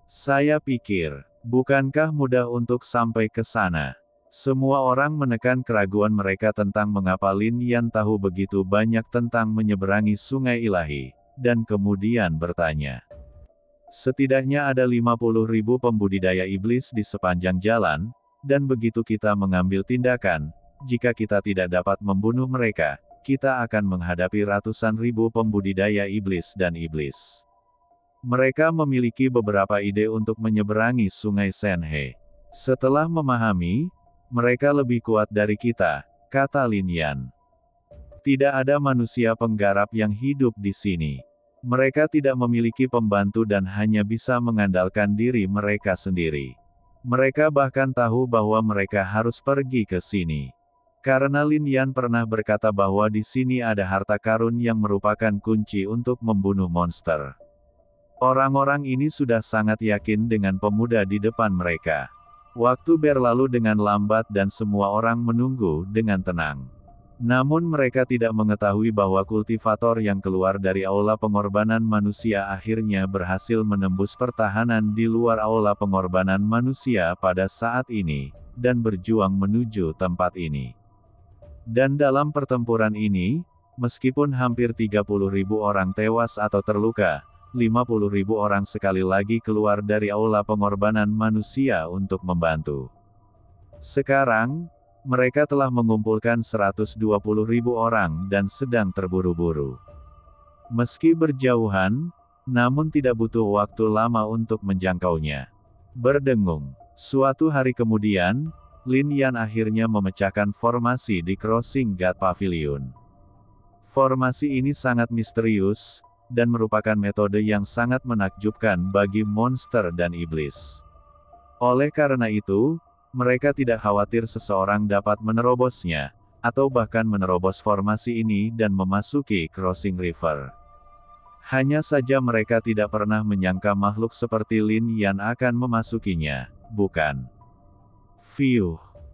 Saya pikir, bukankah mudah untuk sampai ke sana? Semua orang menekan keraguan mereka tentang mengapa Lin Yan tahu begitu banyak tentang menyeberangi sungai ilahi, dan kemudian bertanya. Setidaknya ada 50.000 pembudidaya iblis di sepanjang jalan, dan begitu kita mengambil tindakan, jika kita tidak dapat membunuh mereka, kita akan menghadapi ratusan ribu pembudidaya iblis dan iblis. Mereka memiliki beberapa ide untuk menyeberangi sungai Senhe. Setelah memahami, mereka lebih kuat dari kita, kata Lin Yan. Tidak ada manusia penggarap yang hidup di sini. Mereka tidak memiliki pembantu dan hanya bisa mengandalkan diri mereka sendiri. Mereka bahkan tahu bahwa mereka harus pergi ke sini. Karena Lin Yan pernah berkata bahwa di sini ada harta karun yang merupakan kunci untuk membunuh monster. Orang-orang ini sudah sangat yakin dengan pemuda di depan mereka. Waktu berlalu dengan lambat dan semua orang menunggu dengan tenang. Namun mereka tidak mengetahui bahwa kultivator yang keluar dari aula pengorbanan manusia akhirnya berhasil menembus pertahanan di luar aula pengorbanan manusia pada saat ini, dan berjuang menuju tempat ini. Dan dalam pertempuran ini, meskipun hampir 30.000 orang tewas atau terluka, 50.000 orang sekali lagi keluar dari aula pengorbanan manusia untuk membantu. Sekarang, mereka telah mengumpulkan 120.000 orang dan sedang terburu-buru. Meski berjauhan, namun tidak butuh waktu lama untuk menjangkaunya. Berdengung. Suatu hari kemudian, Lin Yan akhirnya memecahkan formasi di Crossing God Pavilion. Formasi ini sangat misterius, dan merupakan metode yang sangat menakjubkan bagi monster dan iblis. Oleh karena itu, mereka tidak khawatir seseorang dapat menerobosnya, atau bahkan menerobos formasi ini dan memasuki Crossing River. Hanya saja mereka tidak pernah menyangka makhluk seperti Lin Yan akan memasukinya, bukan?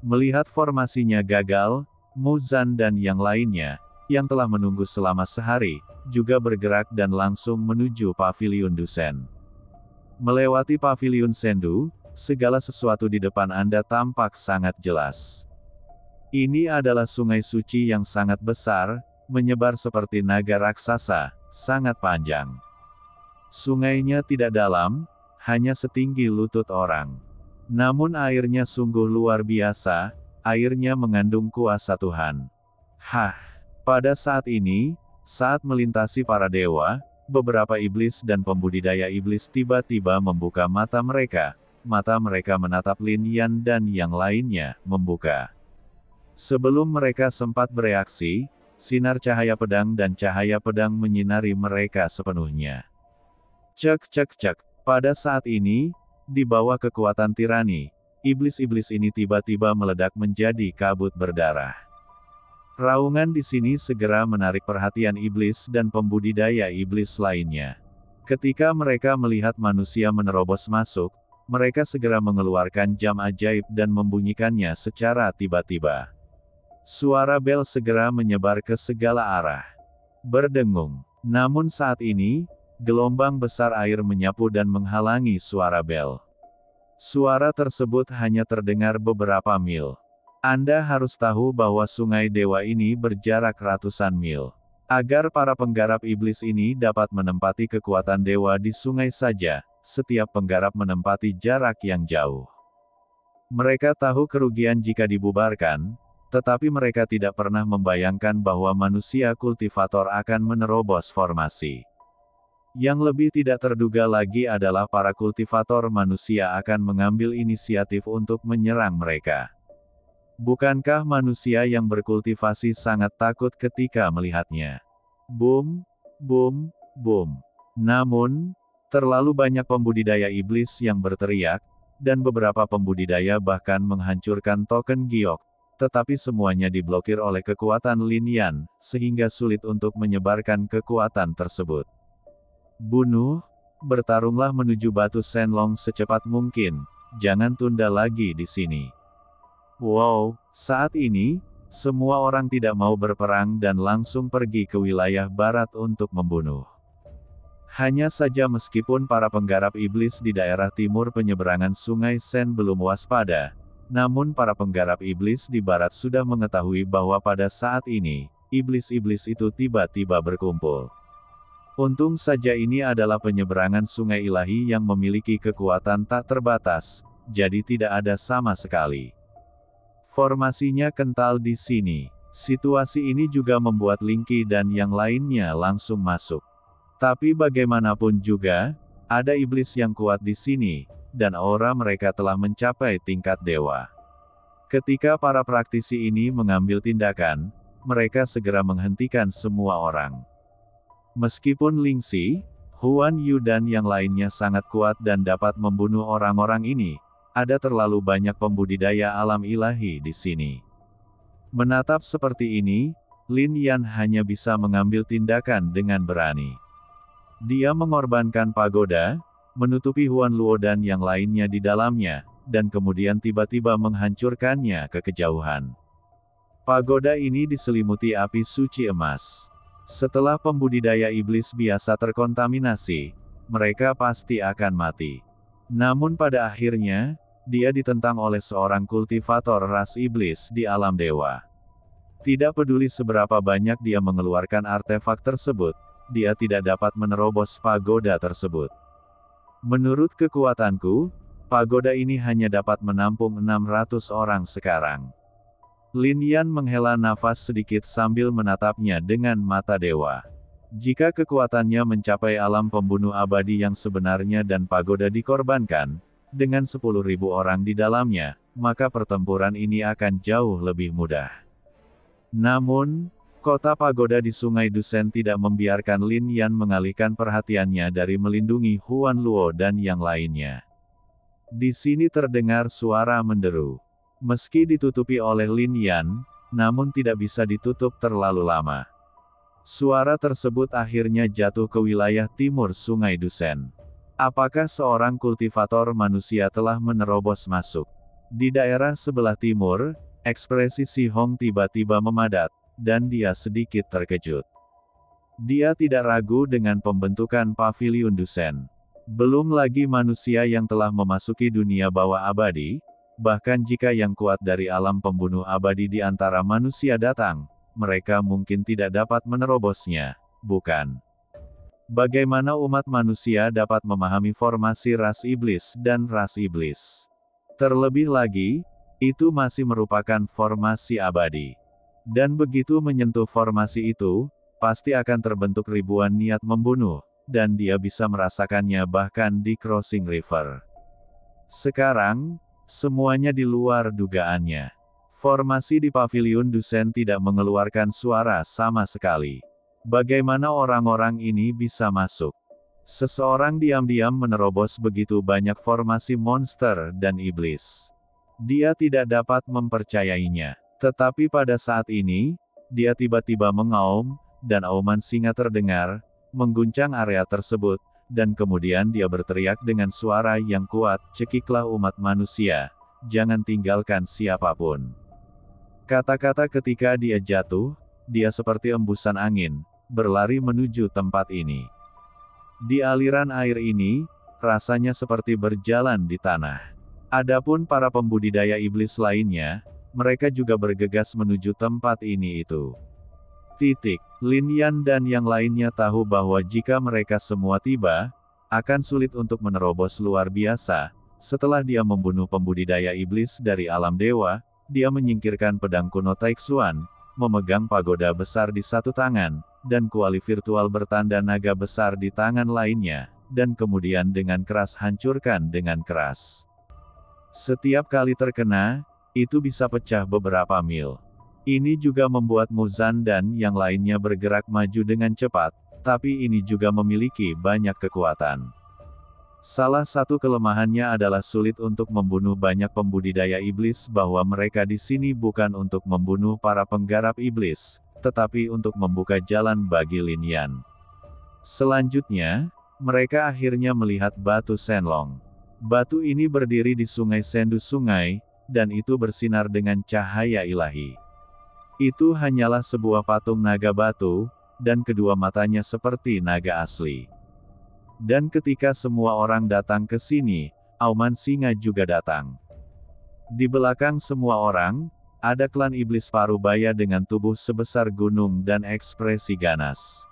Melihat formasinya gagal, Mu Zan dan yang lainnya, yang telah menunggu selama sehari, juga bergerak dan langsung menuju Paviliun Dusen. Melewati Paviliun Sendu, segala sesuatu di depan Anda tampak sangat jelas. Ini adalah sungai suci yang sangat besar, menyebar seperti naga raksasa, sangat panjang. Sungainya tidak dalam, hanya setinggi lutut orang. Namun airnya sungguh luar biasa, airnya mengandung kuasa Tuhan. Pada saat ini, saat melintasi para dewa, beberapa iblis dan pembudidaya iblis tiba-tiba membuka mata mereka menatap Lin Yan dan yang lainnya, membuka. Sebelum mereka sempat bereaksi, sinar cahaya pedang dan cahaya pedang menyinari mereka sepenuhnya. Cek. Pada saat ini, di bawah kekuatan tirani, iblis-iblis ini tiba-tiba meledak menjadi kabut berdarah. Raungan di sini segera menarik perhatian iblis dan pembudidaya iblis lainnya. Ketika mereka melihat manusia menerobos masuk, mereka segera mengeluarkan jam ajaib dan membunyikannya secara tiba-tiba. Suara bel segera menyebar ke segala arah. Berdengung. Namun saat ini, gelombang besar air menyapu dan menghalangi suara bel. Suara tersebut hanya terdengar beberapa mil. Anda harus tahu bahwa sungai dewa ini berjarak ratusan mil. Agar para penggarap iblis ini dapat menempati kekuatan dewa di sungai saja, setiap penggarap menempati jarak yang jauh. Mereka tahu kerugian jika dibubarkan, tetapi mereka tidak pernah membayangkan bahwa manusia kultivator akan menerobos formasi. Yang lebih tidak terduga lagi adalah para kultivator manusia akan mengambil inisiatif untuk menyerang mereka. Bukankah manusia yang berkultivasi sangat takut ketika melihatnya? Boom. Namun, terlalu banyak pembudidaya iblis yang berteriak, dan beberapa pembudidaya bahkan menghancurkan token giok, tetapi semuanya diblokir oleh kekuatan Lin Yan, sehingga sulit untuk menyebarkan kekuatan tersebut. Bertarunglah menuju batu Shenlong secepat mungkin, jangan tunda lagi di sini. Wow, saat ini, semua orang tidak mau berperang dan langsung pergi ke wilayah barat untuk membunuh. Hanya saja meskipun para penggarap iblis di daerah timur penyeberangan sungai Shen belum waspada, namun para penggarap iblis di barat sudah mengetahui bahwa pada saat ini, iblis-iblis itu tiba-tiba berkumpul. Untung saja ini adalah penyeberangan sungai ilahi yang memiliki kekuatan tak terbatas, jadi tidak ada sama sekali. Formasinya kental di sini. Situasi ini juga membuat Linky dan yang lainnya langsung masuk. Tapi bagaimanapun juga, ada iblis yang kuat di sini, dan aura mereka telah mencapai tingkat dewa. Ketika para praktisi ini mengambil tindakan, mereka segera menghentikan semua orang. Meskipun Ling Xi, Huan Yu dan yang lainnya sangat kuat dan dapat membunuh orang-orang ini, ada terlalu banyak pembudidaya alam ilahi di sini. Menatap seperti ini, Lin Yan hanya bisa mengambil tindakan dengan berani. Dia mengorbankan pagoda, menutupi Huan Luo dan yang lainnya di dalamnya, dan kemudian tiba-tiba menghancurkannya ke kejauhan. Pagoda ini diselimuti api suci emas. Setelah pembudidaya iblis biasa terkontaminasi, mereka pasti akan mati. Namun pada akhirnya, dia ditentang oleh seorang kultivator ras iblis di alam dewa. Tidak peduli seberapa banyak dia mengeluarkan artefak tersebut, dia tidak dapat menerobos pagoda tersebut. Menurut kekuatanku, pagoda ini hanya dapat menampung 600 orang sekarang. Lin Yan menghela nafas sedikit sambil menatapnya dengan mata dewa. Jika kekuatannya mencapai alam pembunuh abadi yang sebenarnya dan pagoda dikorbankan, dengan 10.000 orang di dalamnya, maka pertempuran ini akan jauh lebih mudah. Namun, kota pagoda di Sungai Dusen tidak membiarkan Lin Yan mengalihkan perhatiannya dari melindungi Huan Luo dan yang lainnya. Di sini terdengar suara menderu. Meski ditutupi oleh Lin Yan, namun tidak bisa ditutup terlalu lama. Suara tersebut akhirnya jatuh ke wilayah timur Sungai Dusen. Apakah seorang kultivator manusia telah menerobos masuk? Di daerah sebelah timur, ekspresi Si Hong tiba-tiba memadat, dan dia sedikit terkejut. Dia tidak ragu dengan pembentukan paviliun Dusen. Belum lagi manusia yang telah memasuki dunia bawah abadi. Bahkan jika yang kuat dari alam pembunuh abadi di antara manusia datang, mereka mungkin tidak dapat menerobosnya, bukan? Bagaimana umat manusia dapat memahami formasi ras iblis dan ras iblis? Terlebih lagi, itu masih merupakan formasi abadi. Dan begitu menyentuh formasi itu, pasti akan terbentuk ribuan niat membunuh, dan dia bisa merasakannya bahkan di Crossing River. Sekarang, semuanya di luar dugaannya. Formasi di paviliun Dusen tidak mengeluarkan suara sama sekali. Bagaimana orang-orang ini bisa masuk? Seseorang diam-diam menerobos begitu banyak formasi monster dan iblis. Dia tidak dapat mempercayainya. Tetapi pada saat ini, dia tiba-tiba mengaum, dan auman singa terdengar, mengguncang area tersebut, dan kemudian dia berteriak dengan suara yang kuat, "Cekiklah umat manusia, jangan tinggalkan siapapun." Kata-kata ketika dia jatuh, dia seperti embusan angin, berlari menuju tempat ini. Di aliran air ini, rasanya seperti berjalan di tanah. Adapun para pembudidaya iblis lainnya, mereka juga bergegas menuju tempat ini itu. Lin Yan dan yang lainnya tahu bahwa jika mereka semua tiba, akan sulit untuk menerobos luar biasa. Setelah dia membunuh pembudidaya iblis dari alam dewa, dia menyingkirkan pedang kuno Taixuan, memegang pagoda besar di satu tangan, dan kuali virtual bertanda naga besar di tangan lainnya, dan kemudian dengan keras hancurkan dengan keras. Setiap kali terkena, itu bisa pecah beberapa mil. Ini juga membuat Muzan dan yang lainnya bergerak maju dengan cepat, tapi ini juga memiliki banyak kekuatan. Salah satu kelemahannya adalah sulit untuk membunuh banyak pembudidaya iblis bahwa mereka di sini bukan untuk membunuh para penggarap iblis, tetapi untuk membuka jalan bagi Lin Yan. Selanjutnya, mereka akhirnya melihat batu Shenlong. Batu ini berdiri di sungai Sendu Sungai, dan itu bersinar dengan cahaya ilahi. Itu hanyalah sebuah patung naga batu, dan kedua matanya seperti naga asli. Dan ketika semua orang datang ke sini, auman singa juga datang. Di belakang semua orang, ada klan iblis Parubaya dengan tubuh sebesar gunung dan ekspresi ganas.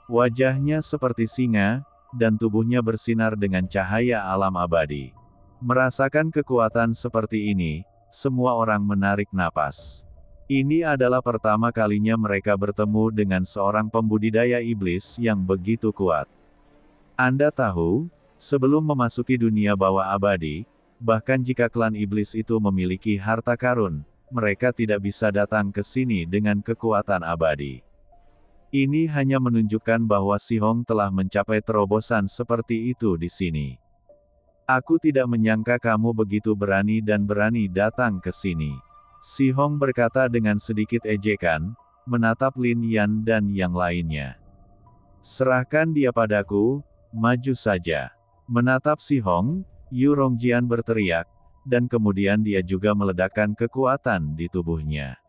Wajahnya seperti singa, dan tubuhnya bersinar dengan cahaya alam abadi. Merasakan kekuatan seperti ini, semua orang menarik napas. Ini adalah pertama kalinya mereka bertemu dengan seorang pembudidaya iblis yang begitu kuat. Anda tahu, sebelum memasuki dunia bawah abadi, bahkan jika klan iblis itu memiliki harta karun, mereka tidak bisa datang ke sini dengan kekuatan abadi. Ini hanya menunjukkan bahwa Si Hong telah mencapai terobosan seperti itu di sini. Aku tidak menyangka kamu begitu berani dan berani datang ke sini. Si Hong berkata dengan sedikit ejekan, menatap Lin Yan dan yang lainnya. Serahkan dia padaku, maju saja. Menatap Si Hong, Yu Rongjian berteriak, dan kemudian dia juga meledakkan kekuatan di tubuhnya.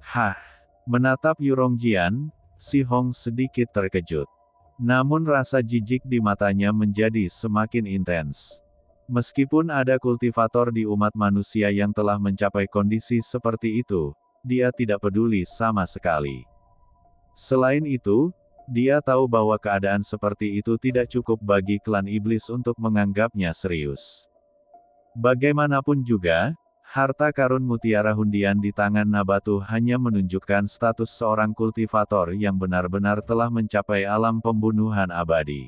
Hah! Menatap Yu Rongjian, Si Hong sedikit terkejut. Namun rasa jijik di matanya menjadi semakin intens. Meskipun ada kultivator di umat manusia yang telah mencapai kondisi seperti itu, dia tidak peduli sama sekali. Selain itu, dia tahu bahwa keadaan seperti itu tidak cukup bagi klan iblis untuk menganggapnya serius. Bagaimanapun juga, harta karun mutiara hundian di tangan Nabatu hanya menunjukkan status seorang kultivator yang benar-benar telah mencapai alam pembunuhan abadi.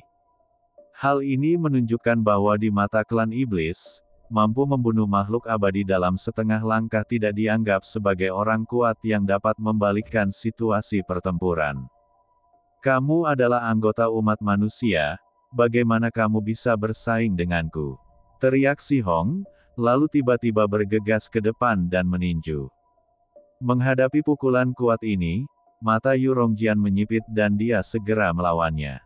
Hal ini menunjukkan bahwa di mata klan iblis, mampu membunuh makhluk abadi dalam setengah langkah tidak dianggap sebagai orang kuat yang dapat membalikkan situasi pertempuran. Kamu adalah anggota umat manusia, bagaimana kamu bisa bersaing denganku? Teriak Si Hong, lalu tiba-tiba bergegas ke depan dan meninju. Menghadapi pukulan kuat ini, mata Yu Rongjian menyipit dan dia segera melawannya.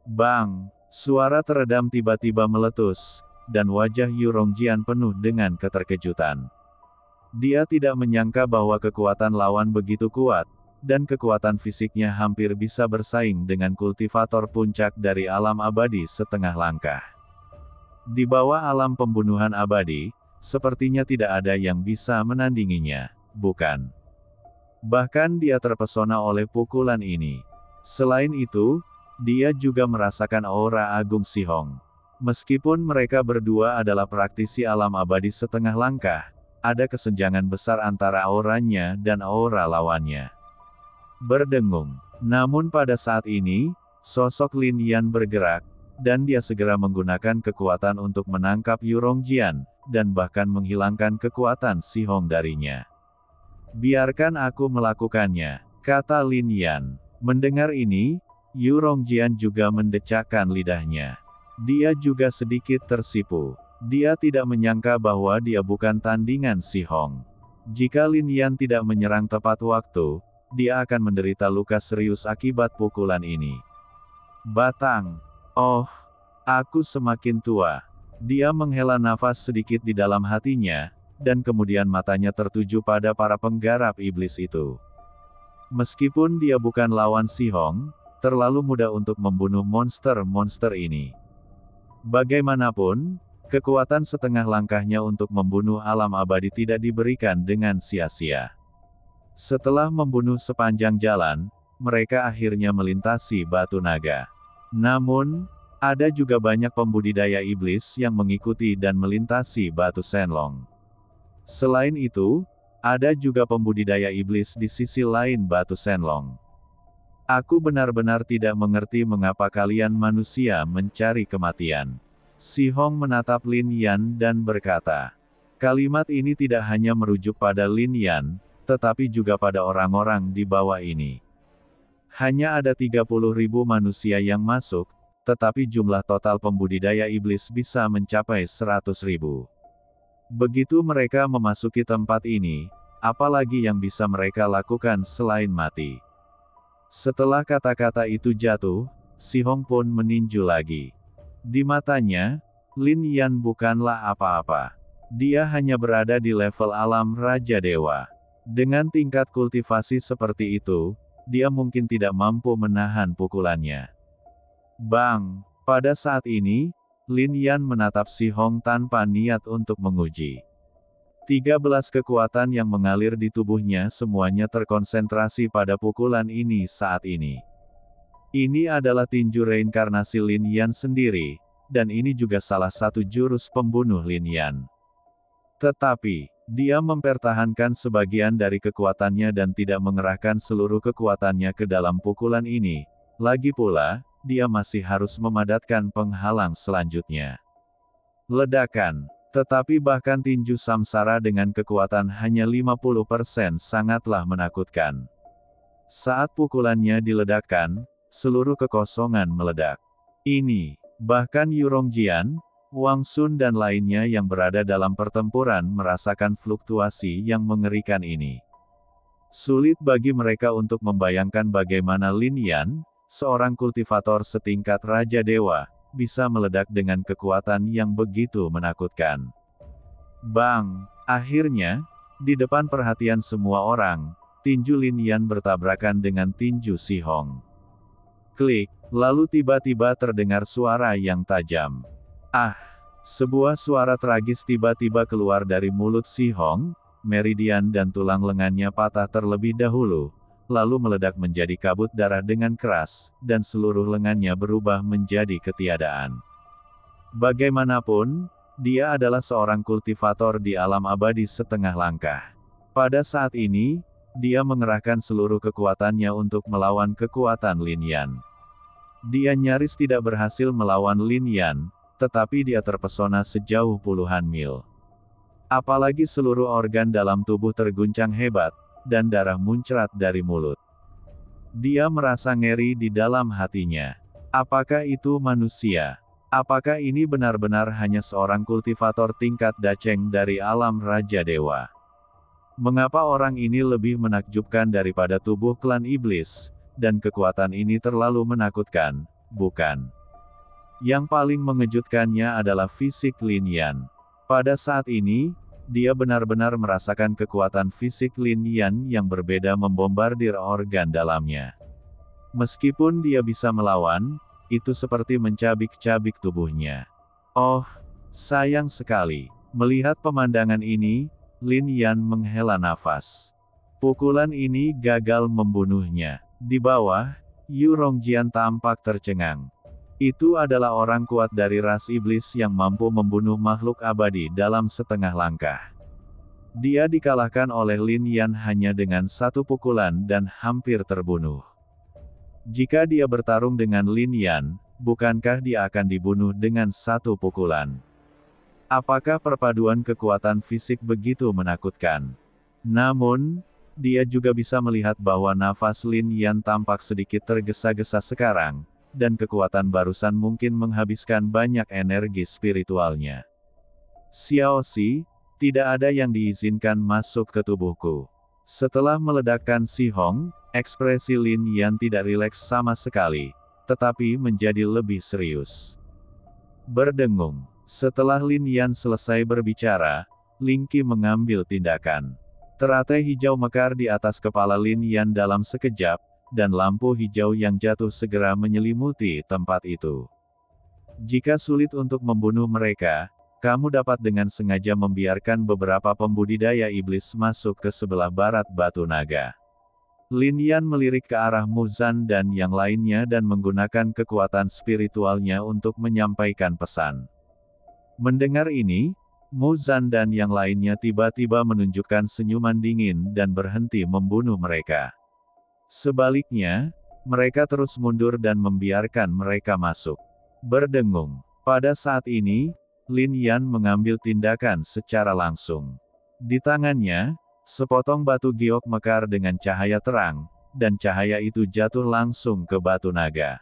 Bang! Suara teredam tiba-tiba meletus, dan wajah Yu Rongjian penuh dengan keterkejutan. Dia tidak menyangka bahwa kekuatan lawan begitu kuat, dan kekuatan fisiknya hampir bisa bersaing dengan kultivator puncak dari alam abadi setengah langkah. Di bawah alam pembunuhan abadi, sepertinya tidak ada yang bisa menandinginya, bukan? Bahkan dia terpesona oleh pukulan ini. Selain itu, dia juga merasakan aura agung Si Hong. Meskipun mereka berdua adalah praktisi alam abadi setengah langkah, ada kesenjangan besar antara auranya dan aura lawannya. Berdengung. Namun pada saat ini, sosok Lin Yan bergerak, dan dia segera menggunakan kekuatan untuk menangkap Yu Rongjian, dan bahkan menghilangkan kekuatan Si Hong darinya. Biarkan aku melakukannya, kata Lin Yan. Mendengar ini, Yu Rongjian juga mendecakkan lidahnya. Dia juga sedikit tersipu. Dia tidak menyangka bahwa dia bukan tandingan Si Hong. Jika Lin Yan tidak menyerang tepat waktu, dia akan menderita luka serius akibat pukulan ini. Batang! Oh, aku semakin tua. Dia menghela nafas sedikit di dalam hatinya, dan kemudian matanya tertuju pada para penggarap iblis itu. Meskipun dia bukan lawan Si Hong, terlalu mudah untuk membunuh monster-monster ini. Bagaimanapun, kekuatan setengah langkahnya untuk membunuh alam abadi tidak diberikan dengan sia-sia. Setelah membunuh sepanjang jalan, mereka akhirnya melintasi batu naga. Namun, ada juga banyak pembudidaya iblis yang mengikuti dan melintasi batu Shenlong. Selain itu, ada juga pembudidaya iblis di sisi lain batu Shenlong. Aku benar-benar tidak mengerti mengapa kalian manusia mencari kematian. Si Hong menatap Lin Yan dan berkata. Kalimat ini tidak hanya merujuk pada Lin Yan, tetapi juga pada orang-orang di bawah ini. Hanya ada 30.000 manusia yang masuk, tetapi jumlah total pembudidaya iblis bisa mencapai 100.000. Begitu mereka memasuki tempat ini, apalagi yang bisa mereka lakukan selain mati? Setelah kata-kata itu jatuh, Si Hong pun meninju lagi. Di matanya, Lin Yan bukanlah apa-apa. Dia hanya berada di level alam Raja Dewa. Dengan tingkat kultivasi seperti itu, dia mungkin tidak mampu menahan pukulannya. Bang! Pada saat ini, Lin Yan menatap Si Hong tanpa niat untuk menguji. 13 kekuatan yang mengalir di tubuhnya semuanya terkonsentrasi pada pukulan ini saat ini. Ini adalah tinju reinkarnasi Lin Yan sendiri, dan ini juga salah satu jurus pembunuh Lin Yan. Tetapi, dia mempertahankan sebagian dari kekuatannya dan tidak mengerahkan seluruh kekuatannya ke dalam pukulan ini. Lagi pula, dia masih harus memadatkan penghalang selanjutnya. Ledakan. Tetapi bahkan tinju samsara dengan kekuatan hanya 50% sangatlah menakutkan. Saat pukulannya diledakkan, seluruh kekosongan meledak. Ini, bahkan Yu Rongjian, Wang Sun dan lainnya yang berada dalam pertempuran merasakan fluktuasi yang mengerikan ini. Sulit bagi mereka untuk membayangkan bagaimana Lin Yan, seorang kultivator setingkat Raja Dewa, bisa meledak dengan kekuatan yang begitu menakutkan. Bang! Akhirnya, di depan perhatian semua orang, tinju Lin Yan bertabrakan dengan tinju Si Hong. Klik, lalu tiba-tiba terdengar suara yang tajam. Ah! Sebuah suara tragis tiba-tiba keluar dari mulut Si Hong, meridian dan tulang lengannya patah terlebih dahulu, lalu meledak menjadi kabut darah dengan keras, dan seluruh lengannya berubah menjadi ketiadaan. Bagaimanapun, dia adalah seorang kultivator di alam abadi setengah langkah. Pada saat ini, dia mengerahkan seluruh kekuatannya untuk melawan kekuatan Lin Yan. Dia nyaris tidak berhasil melawan Lin Yan, tetapi dia terpesona sejauh puluhan mil. Apalagi seluruh organ dalam tubuh terguncang hebat, dan darah muncrat dari mulut. Dia merasa ngeri di dalam hatinya. Apakah itu manusia? Apakah ini benar-benar hanya seorang kultivator tingkat daceng dari alam Raja Dewa? Mengapa orang ini lebih menakjubkan daripada tubuh klan iblis, dan kekuatan ini terlalu menakutkan, bukan? Yang paling mengejutkannya adalah fisik Lin Yan. Pada saat ini, dia benar-benar merasakan kekuatan fisik Lin Yan yang berbeda membombardir organ dalamnya. Meskipun dia bisa melawan, itu seperti mencabik-cabik tubuhnya. Oh, sayang sekali. Melihat pemandangan ini, Lin Yan menghela nafas. Pukulan ini gagal membunuhnya. Di bawah, Yu Rongjian tampak tercengang. Itu adalah orang kuat dari ras iblis yang mampu membunuh makhluk abadi dalam setengah langkah. Dia dikalahkan oleh Lin Yan hanya dengan satu pukulan dan hampir terbunuh. Jika dia bertarung dengan Lin Yan, bukankah dia akan dibunuh dengan satu pukulan? Apakah perpaduan kekuatan fisik begitu menakutkan? Namun, dia juga bisa melihat bahwa nafas Lin Yan tampak sedikit tergesa-gesa sekarang, dan kekuatan barusan mungkin menghabiskan banyak energi spiritualnya. Xiao Xi, tidak ada yang diizinkan masuk ke tubuhku. Setelah meledakkan Si Hong, ekspresi Lin Yan tidak rileks sama sekali, tetapi menjadi lebih serius. Berdengung. Setelah Lin Yan selesai berbicara, Ling Qi mengambil tindakan. Teratai hijau mekar di atas kepala Lin Yan dalam sekejap, dan lampu hijau yang jatuh segera menyelimuti tempat itu. Jika sulit untuk membunuh mereka, kamu dapat dengan sengaja membiarkan beberapa pembudidaya iblis masuk ke sebelah barat Batu Naga. Lin Yan melirik ke arah Muzan dan yang lainnya dan menggunakan kekuatan spiritualnya untuk menyampaikan pesan. Mendengar ini, Muzan dan yang lainnya tiba-tiba menunjukkan senyuman dingin dan berhenti membunuh mereka. Sebaliknya, mereka terus mundur dan membiarkan mereka masuk. Berdengung. Pada saat ini, Lin Yan mengambil tindakan secara langsung. Di tangannya, sepotong batu giok mekar dengan cahaya terang, dan cahaya itu jatuh langsung ke Batu Naga.